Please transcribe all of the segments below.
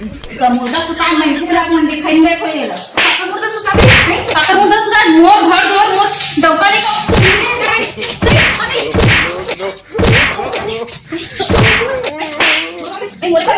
मुर्दा सुता नहीं खेला मंडी खाइंदे खोइला काका मुर्दा सुता नहीं काका मुर्दा सुता मोर घर दोर मोर डौकाली को ए मोर का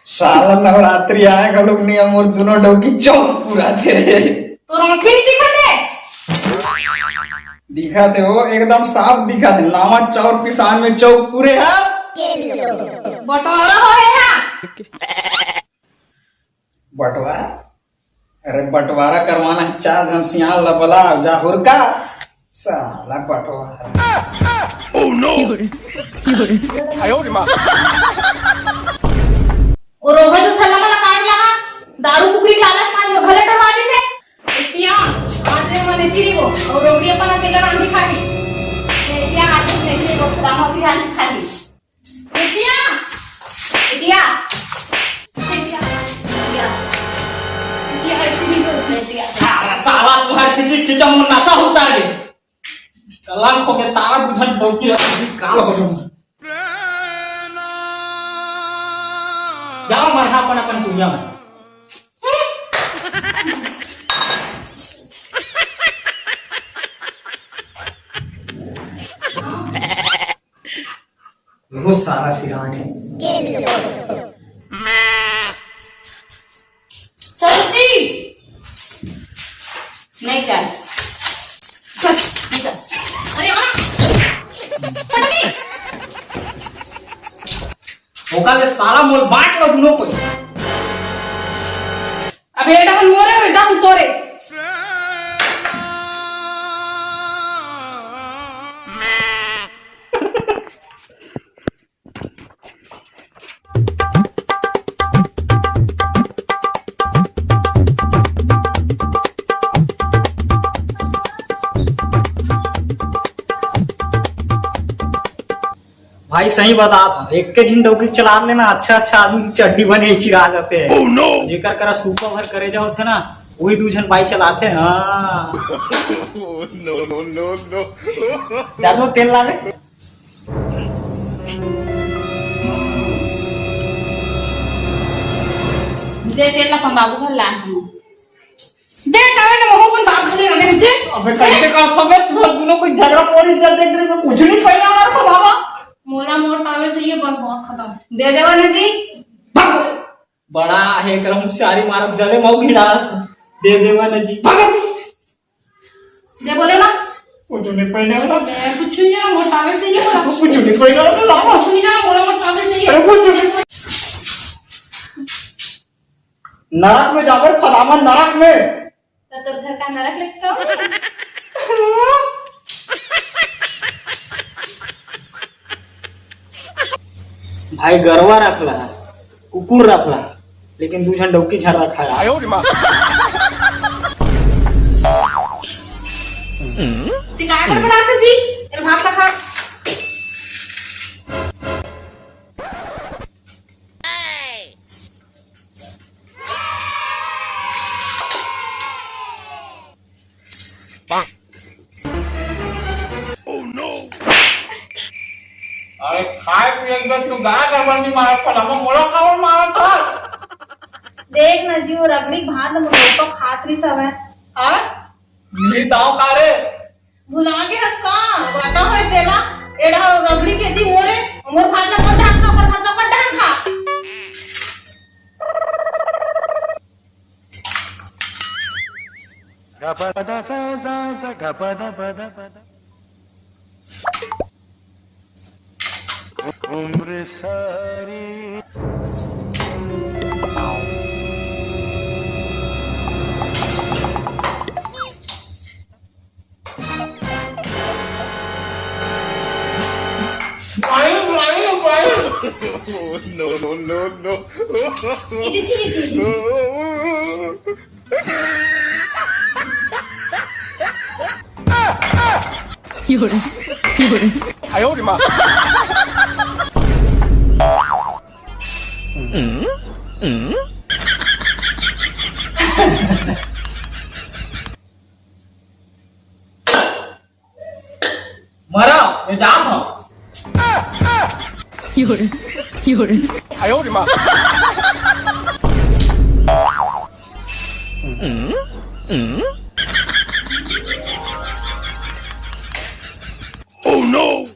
साला नवरात्रि आएगा लोग नियम और दोनों डोकी चौक पूरा थे तो आंखें नहीं दिखाते हो एकदम साफ दिखाते नामा चौर पिसान में चौक पूरे है बटवारा हो है ना बंटवारा अरे बंटवारा करवाना है 4 जन सियाल लबला जाहुर का साला बंटवारा ओह नो आयो रे मां और रोगा जो थल्ला मला काट लगा दारू कुकरी लालच मान लो भले डरवाने से इतिया आज मने थी वो और रोटी अपन अकेला रांधी खाली इतिया आज देखिए वो दामा भी रांधी खाली इतिया इतिया इतिया इतिया ऐसी नहीं बोलते इतिया साला तुम्हारा खिची खिचा मुंह नशा होता है कलंक हो के सारा बुझन डोकी काल हो तुम जाओ मरहा अपन दुनिया में वो सारा सिरान है चलती नहीं चल अरे ओका सारा मोल बांट लो दोनों को अब बेटा मन मोरे बेटा हम तोरे भाई सही बता था एक के दिन डोकी चला लेना अच्छा आदमी की चड्डी बने चिरा जाते हैं जेकर करा सुपर भर करे जाओ थे ना वही 2 जन बाइक चलाते हैं नो जानो तेल ला ले दे तेल ला बाबू घर ला हम दे कावे ना मोह बाप बोले रे दे अबे कैसे का अबे तुम दोनों कोई झगड़ा पोरी जल देख रहे में कुछ नहीं फैला रहा था बाबा मोला मोर पावे चाहिए बस बहुत खत्म दे देवा नदी बड़ा है करम सारी मारब जले मौ घिड़ा दे देवा नजी भगत दे बोले ना कुछ नहीं पहले वाला कुछ नहीं ना मोर पावे चाहिए बोला कुछ नहीं पहले वाला कुछ नहीं ना मोला मोर पावे चाहिए नरक में जाकर फलामन नरक में तो घर का नरक लगता भाई गरवा रखला कुकुर रखला लेकिन 2 जन डौकी झर रखा है आयो रे मां सिकाय पर बड़ा जी तेरे भात का खा अरे खाए पिए के तू गाय गड़बड़ नहीं मार पड़ा हम मोला खावन मार था देख ना जी वो रगड़ी भात हम लोग तो खातरी सब है हां मिली दाव का रे भुला के हंस का बाटा है तेरा एडा रगड़ी के दी मोरे मोर भात ला कड्ढा खा मोर भात ला कड्ढा खा Gapada sa sa sa gapada pada pada. Umre sari. No no no no. ఇది చికి I hold him up. मरा मैं जाम हूँ I hold him up. Oh no!